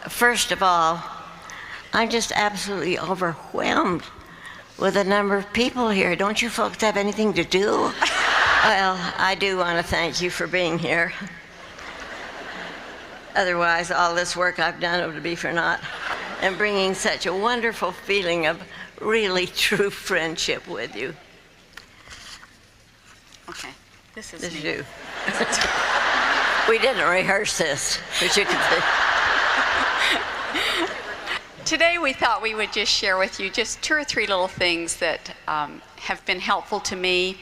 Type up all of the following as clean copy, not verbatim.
First of all, I'm just absolutely overwhelmed with the number of people here. Don't you folks have anything to do? Well, I do want to thank you for being here. Otherwise, all this work I've done would be for naught. And bringing such a wonderful feeling of really true friendship with you. Okay, this is This me. is you. We didn't rehearse this, but you can see. Today we thought we would just share with you just 2 or 3 little things that have been helpful to me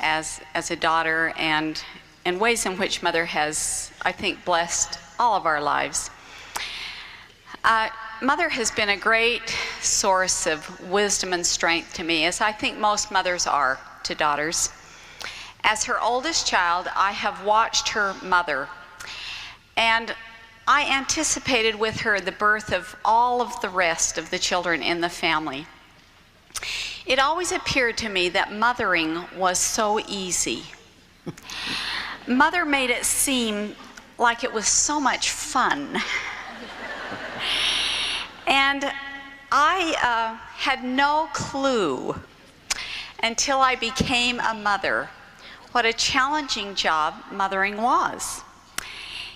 as a daughter, and ways in which Mother has, I think, blessed all of our lives. Mother has been a great source of wisdom and strength to me, as I think most mothers are to daughters. As her oldest child, I have watched her mother, and I anticipated with her the birth of all of the rest of the children in the family. It always appeared to me that mothering was so easy. Mother made it seem like it was so much fun. And I had no clue until I became a mother what a challenging job mothering was.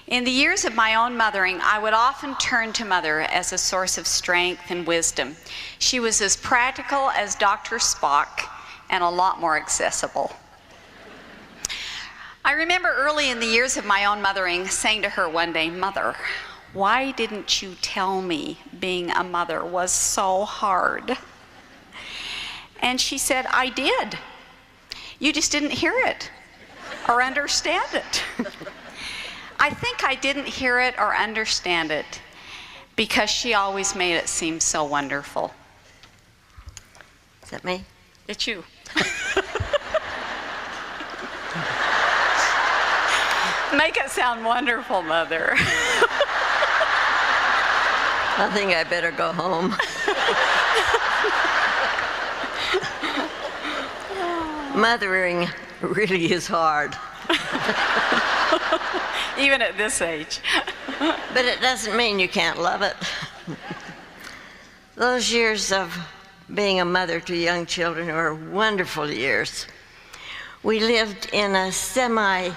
In the years of my own mothering, I would often turn to Mother as a source of strength and wisdom. She was as practical as Dr. Spock and a lot more accessible. I remember early in the years of my own mothering saying to her one day, "Mother, why didn't you tell me being a mother was so hard?" And she said, "I did. You just didn't hear it or understand it." I think I didn't hear it or understand it because she always made it seem so wonderful. Is that me? It's you. Make it sound wonderful, Mother. I think I better go home. Mothering really is hard. Even at this age. But it doesn't mean you can't love it. Those years of being a mother to young children were wonderful years. We lived in a semi-rural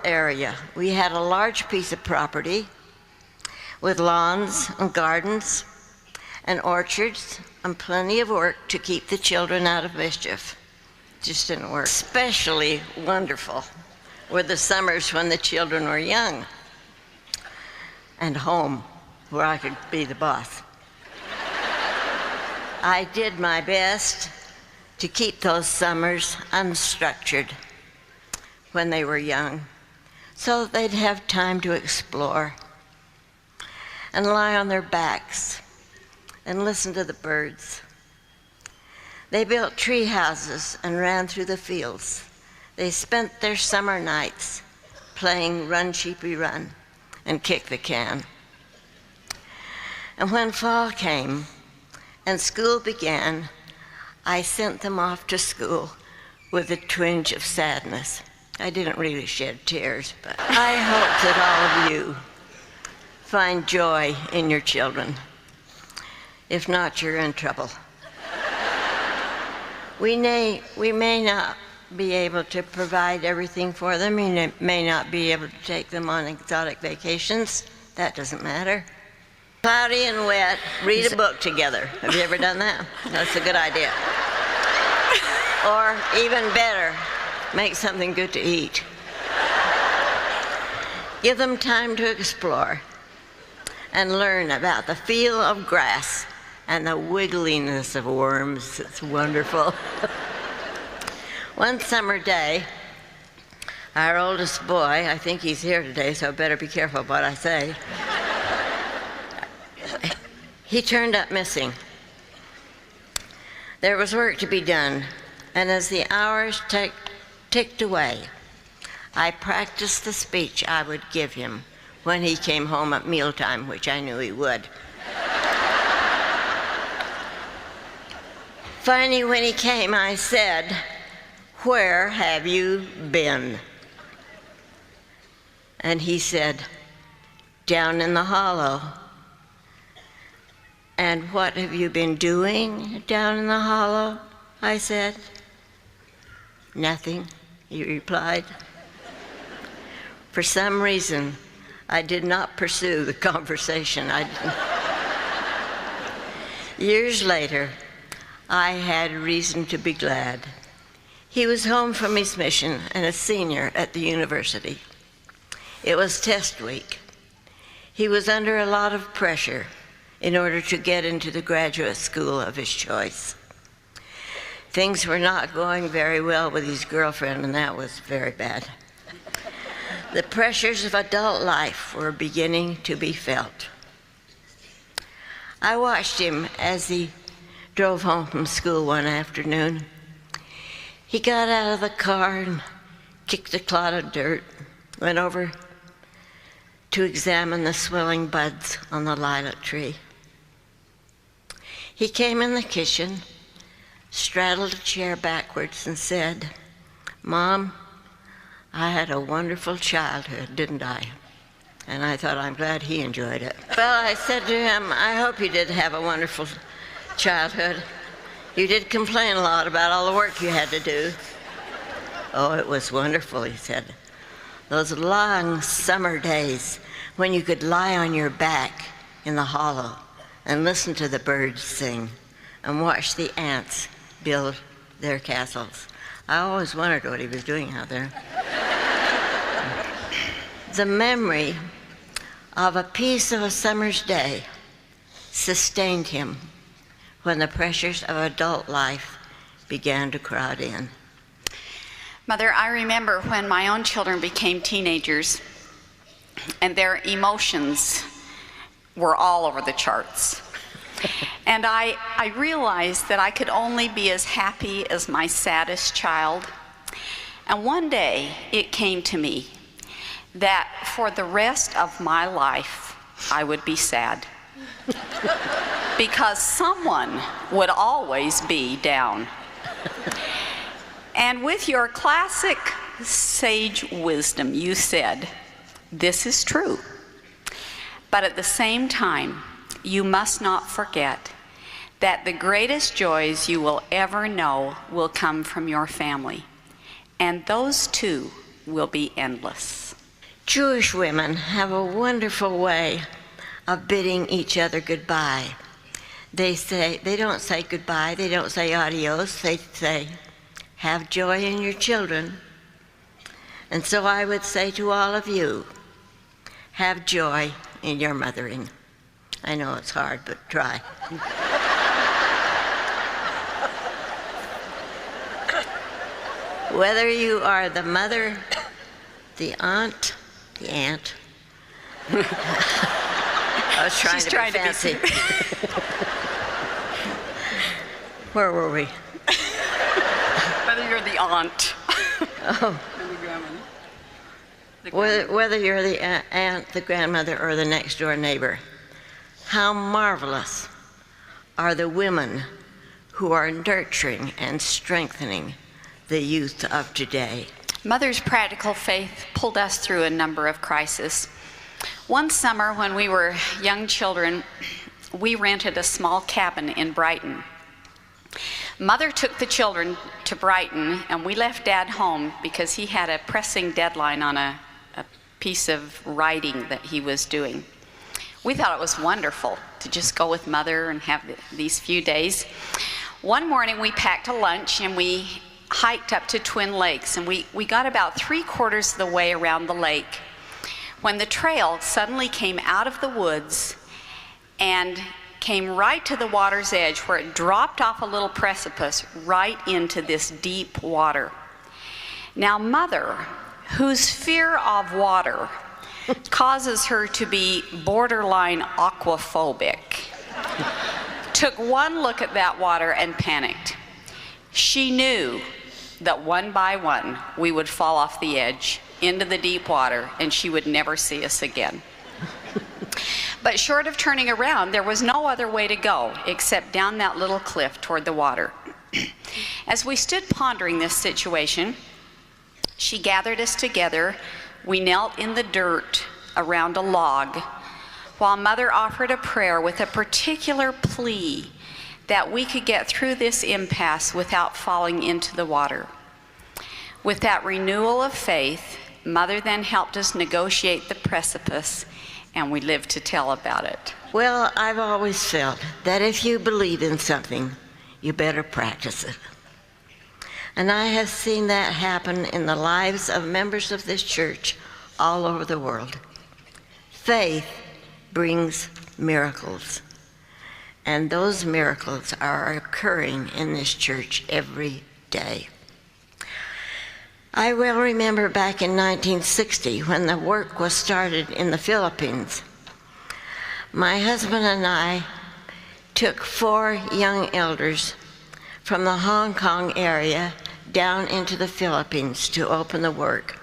area. We had a large piece of property with lawns and gardens and orchards and plenty of work to keep the children out of mischief. Just didn't work. Especially wonderful were the summers when the children were young and home, where I could be the boss. I did my best to keep those summers unstructured when they were young, so that they'd have time to explore and lie on their backs and listen to the birds. They built tree houses and ran through the fields. They spent their summer nights playing Run Sheepy Run and Kick the Can. And when fall came and school began, I sent them off to school with a twinge of sadness. I didn't really shed tears, but I hope that all of you find joy in your children. If not, you're in trouble. We may not be able to provide everything for them. We may not be able to take them on exotic vacations. That doesn't matter. Cloudy and wet, read a book together. Have you ever done that? That's a good idea. Or even better, make something good to eat. Give them time to explore and learn about the feel of grass and the wiggliness of worms. It's wonderful. One summer day, our oldest boy, I think he's here today, so I better be careful what I say, he turned up missing. There was work to be done, and as the hours ticked away, I practiced the speech I would give him when he came home at mealtime, which I knew he would. Finally, when he came, I said, "Where have you been?" And he said, down in the hollow. And what have you been doing down in the hollow? I said. Nothing, he replied. For some reason, I did not pursue the conversation. Years later, I had reason to be glad. He was home from his mission and a senior at the university. It was test week. He was under a lot of pressure in order to get into the graduate school of his choice. Things were not going very well with his girlfriend, and that was very bad. The pressures of adult life were beginning to be felt. I watched him as he drove home from school one afternoon. He got out of the car and kicked a clod of dirt, went over to examine the swelling buds on the lilac tree. He came in the kitchen, straddled a chair backwards and said, "Mom, I had a wonderful childhood, didn't I?" And I thought, I'm glad he enjoyed it. Well, I said to him, I hope you did have a wonderful childhood. You did complain a lot about all the work you had to do. Oh, it was wonderful, he said. Those long summer days when you could lie on your back in the hollow and listen to the birds sing and watch the ants build their castles. I always wondered what he was doing out there. The memory of a piece of a summer's day sustained him when the pressures of adult life began to crowd in. Mother, I remember when my own children became teenagers and their emotions were all over the charts. And I realized that I could only be as happy as my saddest child. And one day it came to me that for the rest of my life I would be sad. Because someone would always be down. And with your classic sage wisdom, you said, this is true. But at the same time, you must not forget that the greatest joys you will ever know will come from your family. And those too will be endless. Jewish women have a wonderful way of bidding each other goodbye. They don't say goodbye, they don't say adios, they say, have joy in your children. And so I would say to all of you, have joy in your mothering. I know it's hard, but try. Whether you are the mother, the aunt, I was trying to be fancy. Where were we? Whether you're the aunt. Oh. And the grandmother. Whether you're the aunt, the grandmother, or the next door neighbor, how marvelous are the women who are nurturing and strengthening the youth of today. Mother's practical faith pulled us through a number of crises. One summer when we were young children, we rented a small cabin in Brighton. Mother took the children to Brighton, and we left Dad home because he had a pressing deadline on a piece of writing that he was doing. We thought it was wonderful to just go with Mother and have these few days. One morning we packed a lunch and we hiked up to Twin Lakes, and we got about 3/4 of the way around the lake when the trail suddenly came out of the woods and came right to the water's edge, where it dropped off a little precipice right into this deep water. Now Mother, whose fear of water causes her to be borderline aquaphobic, took one look at that water and panicked. She knew that one by one we would fall off the edge into the deep water and she would never see us again. But short of turning around, there was no other way to go except down that little cliff toward the water. As we stood pondering this situation, she gathered us together. We knelt in the dirt around a log while Mother offered a prayer with a particular plea that we could get through this impasse without falling into the water. With that renewal of faith, Mother then helped us negotiate the precipice, and we lived to tell about it. Well, I've always felt that if you believe in something, you better practice it. And I have seen that happen in the lives of members of this church all over the world. Faith brings miracles, and those miracles are occurring in this church every day. I well remember back in 1960 when the work was started in the Philippines. My husband and I took 4 young elders from the Hong Kong area down into the Philippines to open the work.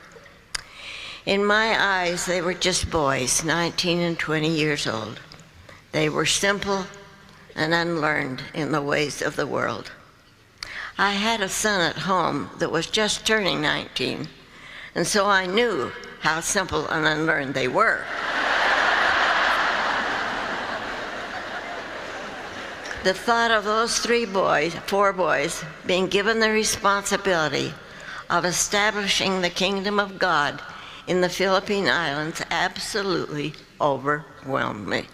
In my eyes, they were just boys, 19 and 20 years old. They were simple and unlearned in the ways of the world. I had a son at home that was just turning 19, and so I knew how simple and unlearned they were. The thought of those 4 boys, being given the responsibility of establishing the kingdom of God in the Philippine Islands absolutely overwhelmed me.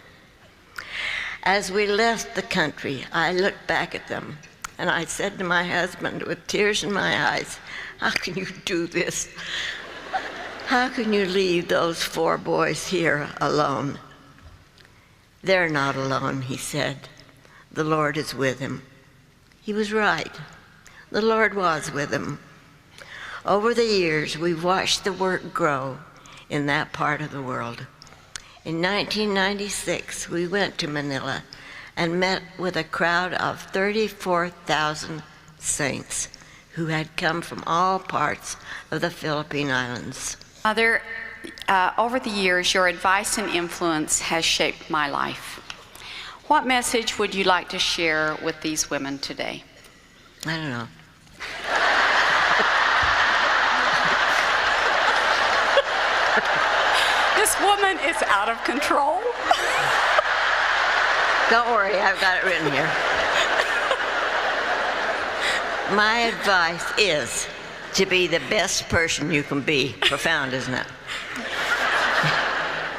As we left the country, I looked back at them and I said to my husband with tears in my eyes, "How can you do this? How can you leave those 4 boys here alone?" "They're not alone," he said. "The Lord is with him." He was right. The Lord was with him. Over the years, we've watched the work grow in that part of the world. In 1996, we went to Manila and met with a crowd of 34,000 saints who had come from all parts of the Philippine Islands. Mother, over the years, your advice and influence has shaped my life. What message would you like to share with these women today? I don't know. This woman is out of control. Don't worry, I've got it written here. My advice is to be the best person you can be. Profound, isn't it?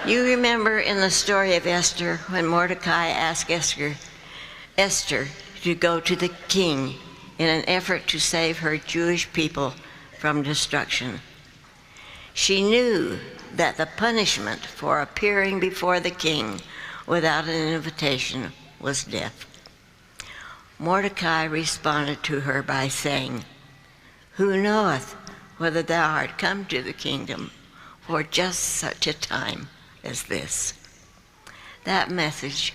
You remember in the story of Esther when Mordecai asked Esther to go to the king in an effort to save her Jewish people from destruction. She knew that the punishment for appearing before the king without an invitation was death. Mordecai responded to her by saying, "Who knoweth whether thou art come to the kingdom for just such a time as this?" That message,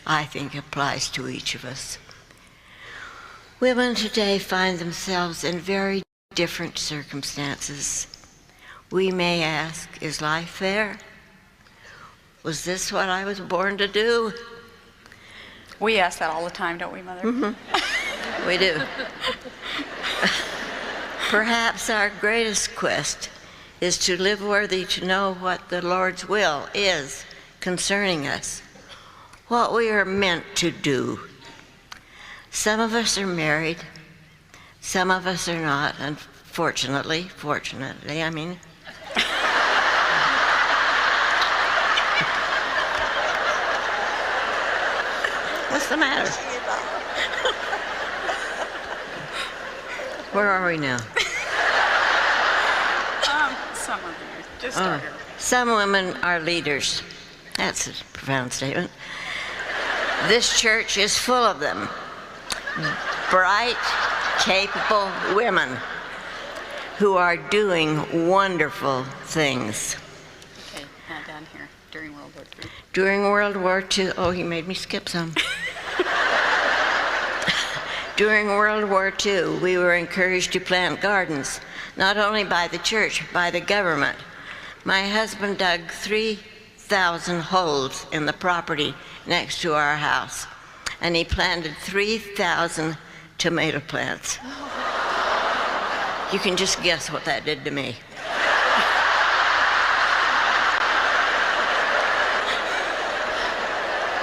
I think, applies to each of us. Women today find themselves in very different circumstances. We may ask, is life fair? Was this what I was born to do? We ask that all the time, don't we, Mother? Mm-hmm. We do. Perhaps our greatest quest is to live worthy to know what the Lord's will is concerning us, what we are meant to do. Some of us are married, some of us are not, and fortunately, I mean. What's the matter? Where are we now? Some of you. Just start here. Some women are leaders. That's a profound statement. This church is full of them. Bright, capable women who are doing wonderful things. Okay, now down here, during World War II. During World War II, oh, he made me skip some. During World War II, we were encouraged to plant gardens, not only by the church, by the government. My husband dug 3,000 holes in the property next to our house, and he planted 3,000 tomato plants. You can just guess what that did to me.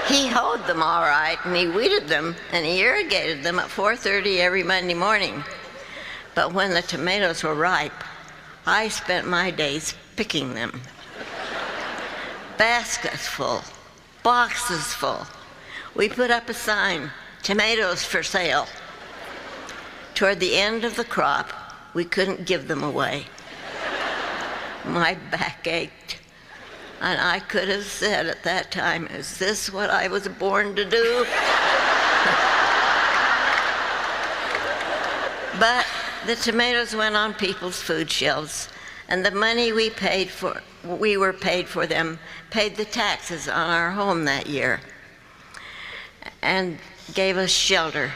He hoed them all right, and he weeded them, and he irrigated them at 4:30 every Monday morning. But when the tomatoes were ripe, I spent my days picking them. Baskets full, boxes full. We put up a sign, "Tomatoes for sale." Toward the end of the crop, we couldn't give them away. My back ached, and I could have said at that time, "Is this what I was born to do?" But the tomatoes went on people's food shelves, and the money we were paid for them paid the taxes on our home that year and gave us shelter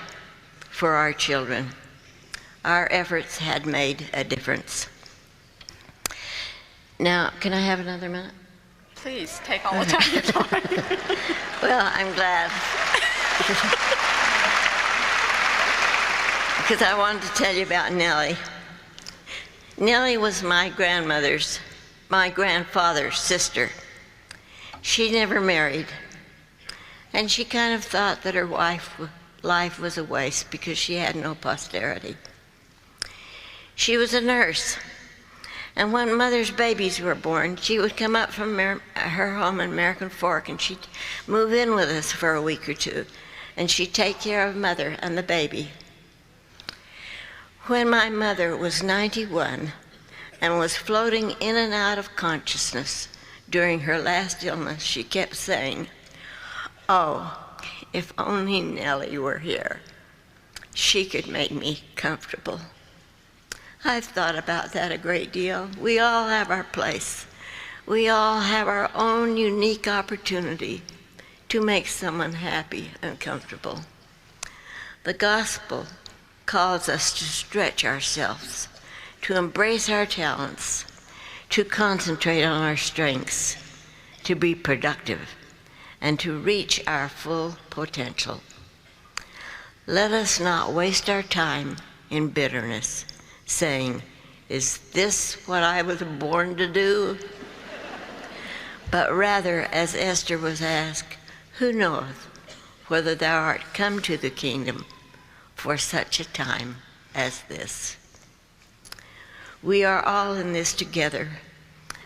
for our children. Our efforts had made a difference. Now, can I have another minute? Please, take all the time you want. Well, I'm glad. Because I wanted to tell you about Nellie. Nellie was my grandfather's sister. She never married. And she kind of thought that her life was a waste because she had no posterity. She was a nurse. And when mother's babies were born, she would come up from her home in American Fork, and she'd move in with us for a week or two, and she'd take care of mother and the baby. When my mother was 91 and was floating in and out of consciousness during her last illness, she kept saying, "Oh, if only Nellie were here. She could make me comfortable." I've thought about that a great deal. We all have our place. We all have our own unique opportunity to make someone happy and comfortable. The gospel calls us to stretch ourselves, to embrace our talents, to concentrate on our strengths, to be productive, and to reach our full potential. Let us not waste our time in bitterness, saying, "Is this what I was born to do?" But rather, as Esther was asked, "Who knoweth whether thou art come to the kingdom for such a time as this?" We are all in this together,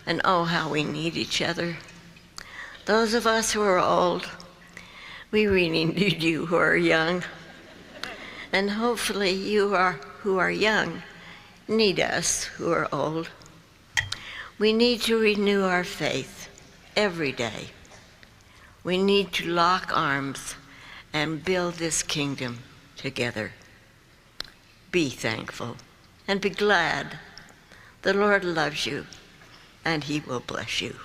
and oh, how we need each other. Those of us who are old, we really need you who are young. And hopefully you who are young need us who are old. We need to renew our faith every day. We need to lock arms and build this kingdom together. Be thankful and be glad. The Lord loves you, and He will bless you.